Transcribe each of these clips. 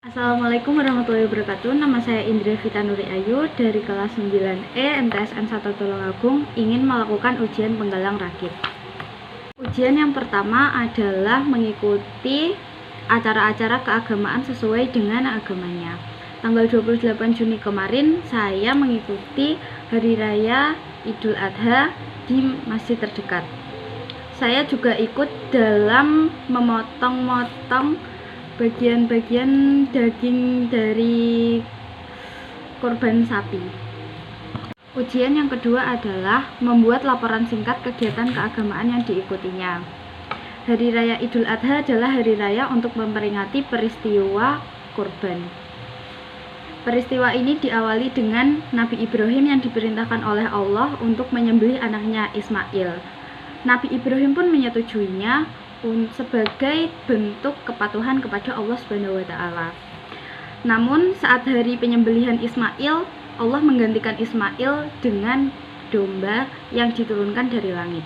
Assalamualaikum warahmatullahi wabarakatuh. Nama saya Indra Vita Nuri Ayu dari kelas 9E MTSN 1 Tulungagung ingin melakukan ujian penggalang rakit. Ujian yang pertama adalah mengikuti acara-acara keagamaan sesuai dengan agamanya. Tanggal 28 Juni kemarin saya mengikuti Hari Raya Idul Adha di masjid terdekat. Saya juga ikut dalam memotong-motong bagian-bagian daging dari korban sapi. Ujian yang kedua adalah membuat laporan singkat kegiatan keagamaan yang diikutinya. Hari Raya Idul Adha adalah hari raya untuk memperingati peristiwa kurban. Peristiwa ini diawali dengan Nabi Ibrahim yang diperintahkan oleh Allah untuk menyembelih anaknya Ismail. Nabi Ibrahim pun menyetujuinya sebagai bentuk kepatuhan kepada Allah Subhanahu wa taala. Namun saat hari penyembelihan Ismail, Allah menggantikan Ismail dengan domba yang diturunkan dari langit.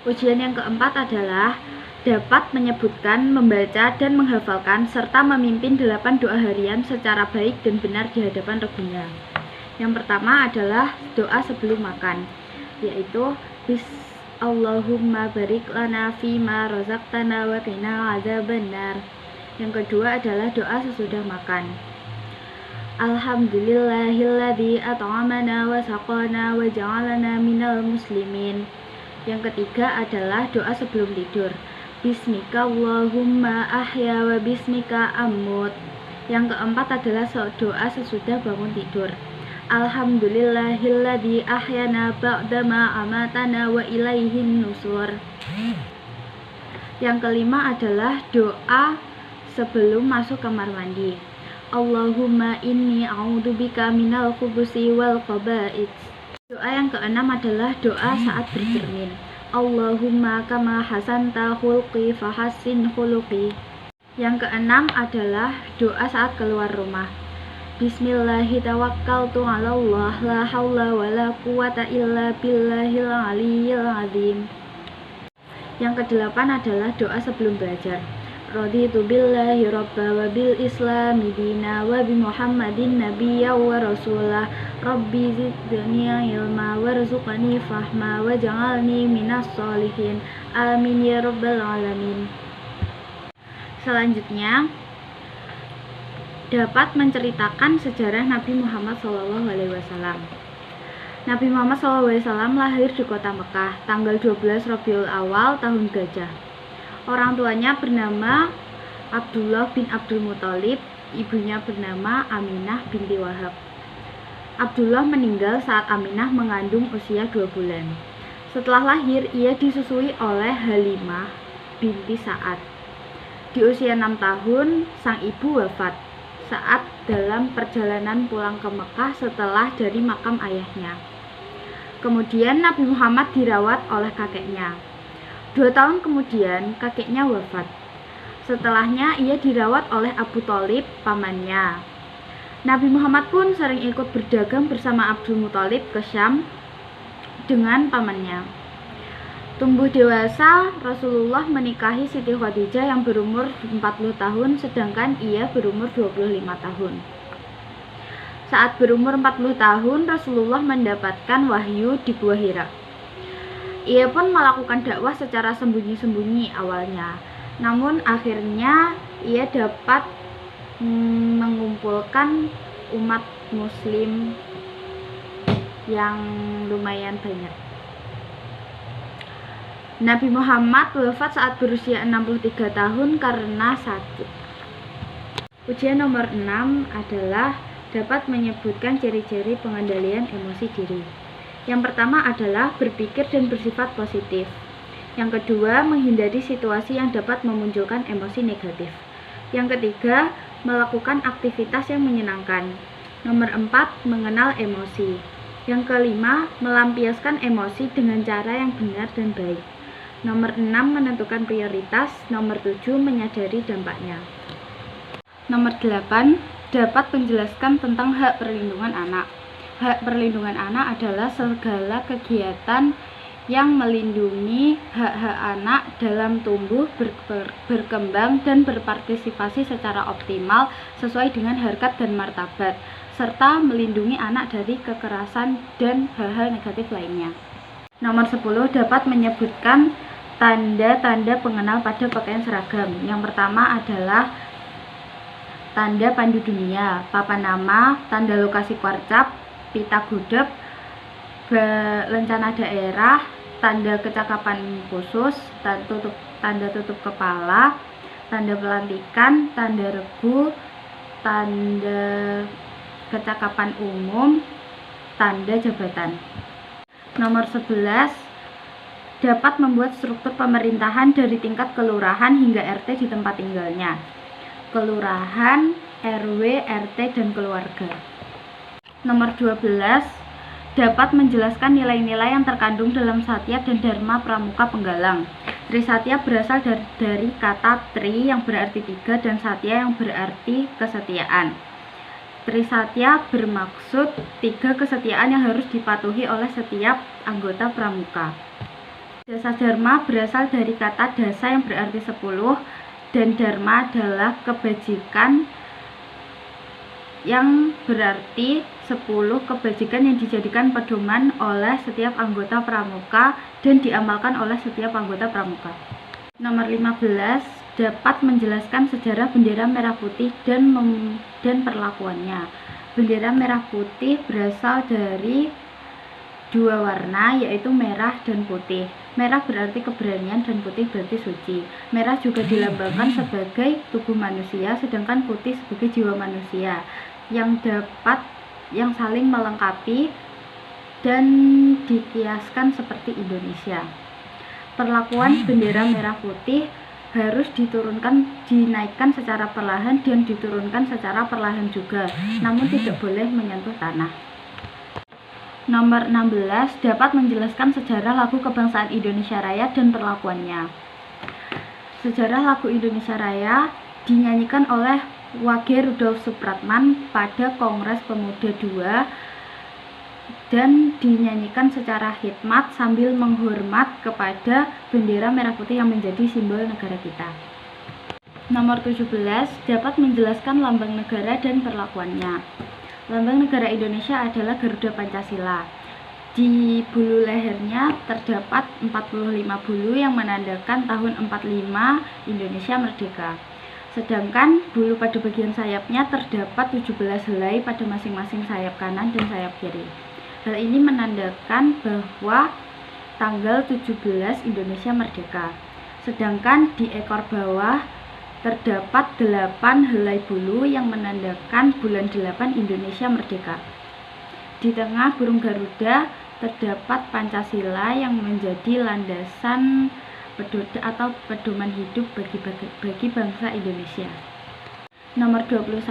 Ujian yang keempat adalah dapat menyebutkan, membaca, dan menghafalkan serta memimpin 8 doa harian secara baik dan benar di hadapan Rabbnya. Yang pertama adalah doa sebelum makan, yaitu Allahumma barik lana fima razaqtana wa qina adzabannar. Yang kedua adalah doa sesudah makan. Alhamdulillahilladzi at'amana wa saqana wa ja'alana minal muslimin. Yang ketiga adalah doa sebelum tidur. Bismika Allahumma ahya wa bismika amut. Yang keempat adalah doa sesudah bangun tidur. Alhamdulillahilladzi ahyana ba'dama amatana wa ilaihin nusur. Yang kelima adalah doa sebelum masuk kamar mandi. Allahumma inni a'udzubika minal khubusi wal khaba'its. Doa yang keenam adalah doa saat bercermin. Allahumma kama hasanta khulqi fahassin khuluqi. Yang keenam adalah doa saat keluar rumah. Bismillahirrahmanirrahim. Allah la haula wa la quwata illa billahil aliyyil azim. Yang kedelapan adalah doa sebelum belajar. Raditu billahi rabba wa bil islami dina wa bi muhammadin nabiyya wa rasulah. Rabbi zidni ilma warzuqni fahma wa ja'alni minas solihin. Amin ya rabbal alamin. Selanjutnya dapat menceritakan sejarah Nabi Muhammad SAW. Nabi Muhammad SAW lahir di kota Mekah tanggal 12 Rabiul Awal tahun Gajah. Orang tuanya bernama Abdullah bin Abdul Muthalib, ibunya bernama Aminah binti Wahab. Abdullah meninggal saat Aminah mengandung usia 2 bulan. Setelah lahir, ia disusui oleh Halimah binti Sa'ad. Di usia 6 tahun, sang ibu wafat saat dalam perjalanan pulang ke Mekah setelah dari makam ayahnya. Kemudian Nabi Muhammad dirawat oleh kakeknya. 2 tahun kemudian kakeknya wafat. Setelahnya ia dirawat oleh Abu Thalib, pamannya. Nabi Muhammad pun sering ikut berdagang bersama Abdul Muthalib ke Syam dengan pamannya. Tumbuh dewasa, Rasulullah menikahi Siti Khadijah yang berumur 40 tahun, sedangkan ia berumur 25 tahun. Saat berumur 40 tahun, Rasulullah mendapatkan wahyu di Gua Hira. Ia pun melakukan dakwah secara sembunyi-sembunyi awalnya. Namun akhirnya ia dapat mengumpulkan umat muslim yang lumayan banyak. Nabi Muhammad wafat saat berusia 63 tahun karena sakit. Ujian nomor 6 adalah dapat menyebutkan ciri-ciri pengendalian emosi diri. Yang pertama adalah berpikir dan bersifat positif. Yang kedua, menghindari situasi yang dapat memunculkan emosi negatif. Yang ketiga, melakukan aktivitas yang menyenangkan. Nomor 4, mengenal emosi. Yang kelima, melampiaskan emosi dengan cara yang benar dan baik. Nomor 6, menentukan prioritas. Nomor 7, menyadari dampaknya. Nomor 8, dapat menjelaskan tentang hak perlindungan anak. Hak perlindungan anak adalah segala kegiatan yang melindungi hak-hak anak dalam tumbuh, berkembang, dan berpartisipasi secara optimal sesuai dengan harkat dan martabat, serta melindungi anak dari kekerasan dan hal-hal negatif lainnya. Nomor 10 dapat menyebutkan tanda-tanda pengenal pada pakaian seragam. Yang pertama adalah tanda pandu dunia, papan nama, tanda lokasi kwarcap, pita gudeg, lencana daerah, tanda kecakapan khusus, tanda tutup kepala, tanda pelantikan, tanda regu, tanda kecakapan umum, tanda jabatan. Nomor 11 dapat membuat struktur pemerintahan dari tingkat kelurahan hingga RT di tempat tinggalnya. Kelurahan, RW, RT, dan keluarga. Nomor 12 dapat menjelaskan nilai-nilai yang terkandung dalam Satya dan Dharma Pramuka Penggalang. Trisatya berasal dari kata tri yang berarti 3 dan satya yang berarti kesetiaan. Trisatya bermaksud 3 kesetiaan yang harus dipatuhi oleh setiap anggota pramuka. Dasa Dharma berasal dari kata dasa yang berarti 10 dan dharma adalah kebajikan yang berarti 10 kebajikan yang dijadikan pedoman oleh setiap anggota pramuka dan diamalkan oleh setiap anggota pramuka. Nomor 15 dapat menjelaskan sejarah bendera merah putih dan perlakuannya. Bendera merah putih berasal dari 2 warna, yaitu merah dan putih. Merah berarti keberanian dan putih berarti suci. Merah juga dilambangkan sebagai tubuh manusia, sedangkan putih sebagai jiwa manusia yang saling melengkapi dan dikiaskan seperti Indonesia. Perlakuan bendera merah putih harus dinaikkan secara perlahan dan diturunkan secara perlahan juga, namun tidak boleh menyentuh tanah. Nomor 16 dapat menjelaskan sejarah lagu kebangsaan Indonesia Raya dan perlakuannya. Sejarah lagu Indonesia Raya dinyanyikan oleh Wage Rudolf Supratman pada Kongres Pemuda II dan dinyanyikan secara khidmat sambil menghormat kepada bendera merah putih yang menjadi simbol negara kita. Nomor 17 dapat menjelaskan lambang negara dan perlakuannya. Lambang negara Indonesia adalah Garuda Pancasila. Di bulu lehernya terdapat 45 bulu yang menandakan tahun 45 Indonesia merdeka. Sedangkan bulu pada bagian sayapnya terdapat 17 helai pada masing-masing sayap kanan dan sayap kiri. Hal ini menandakan bahwa tanggal 17 Indonesia merdeka. Sedangkan di ekor bawah terdapat 8 helai bulu yang menandakan bulan 8 Indonesia merdeka. Di tengah burung Garuda terdapat Pancasila yang menjadi landasan pedoman hidup bagi bangsa Indonesia. Nomor 21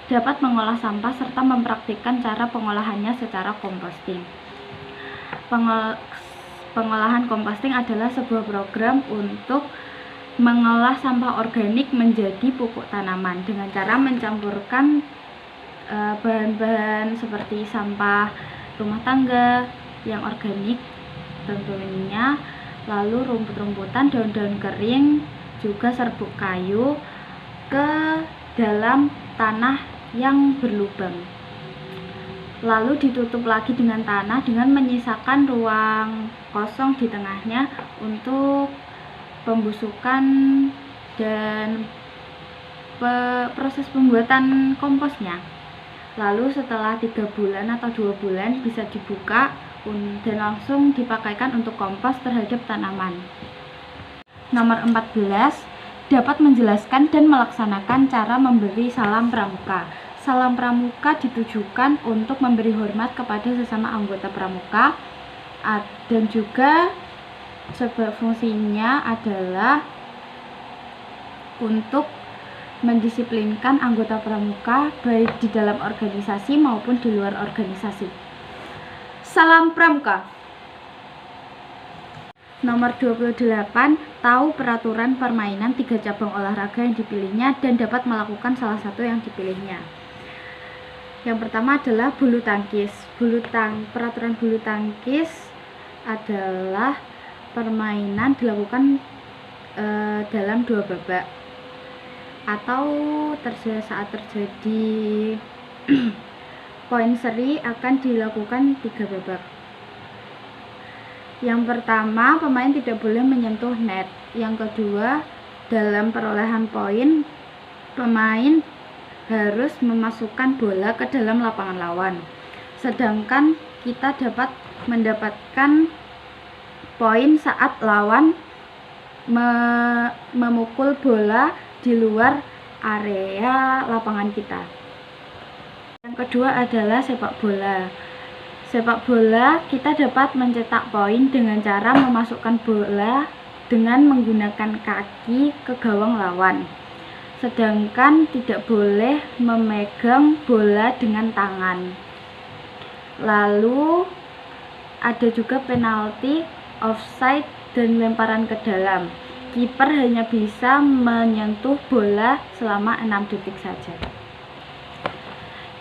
dapat mengolah sampah serta mempraktikkan cara pengolahannya secara komposting. Pengolahan komposting adalah sebuah program untuk mengolah sampah organik menjadi pupuk tanaman dengan cara mencampurkan bahan-bahan seperti sampah rumah tangga yang organik tentunya, lalu rumput-rumputan, daun-daun kering, juga serbuk kayu ke dalam tanah yang berlubang. Lalu ditutup lagi dengan tanah dengan menyisakan ruang kosong di tengahnya untuk pembusukan dan proses pembuatan komposnya. Lalu setelah 3 bulan atau 2 bulan bisa dibuka dan langsung dipakaikan untuk kompos terhadap tanaman. Nomor 14 dapat menjelaskan dan melaksanakan cara memberi salam pramuka. Salam pramuka ditujukan untuk memberi hormat kepada sesama anggota pramuka dan juga sebab fungsinya adalah untuk mendisiplinkan anggota pramuka baik di dalam organisasi maupun di luar organisasi. Salam pramuka. Nomor 28, tahu peraturan permainan 3 cabang olahraga yang dipilihnya dan dapat melakukan salah satu yang dipilihnya. Yang pertama adalah bulu tangkis. Peraturan bulu tangkis adalah permainan dilakukan dalam 2 babak, atau saat terjadi poin seri akan dilakukan 3 babak. Yang pertama, pemain tidak boleh menyentuh net. Yang kedua, dalam perolehan poin, pemain harus memasukkan bola ke dalam lapangan lawan. Sedangkan kita dapat mendapatkan poin saat lawan memukul bola di luar area lapangan kita. Yang kedua adalah sepak bola. Sepak bola kita dapat mencetak poin dengan cara memasukkan bola dengan menggunakan kaki ke gawang lawan. Sedangkan tidak boleh memegang bola dengan tangan. Lalu ada juga penalti, offside, dan lemparan ke dalam. Kiper hanya bisa menyentuh bola selama 6 detik saja.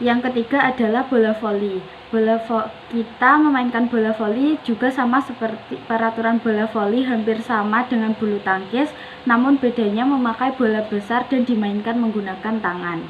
Yang ketiga adalah bola voli. Kita memainkan bola voli juga sama seperti peraturan bola voli, hampir sama dengan bulu tangkis, namun bedanya memakai bola besar dan dimainkan menggunakan tangan.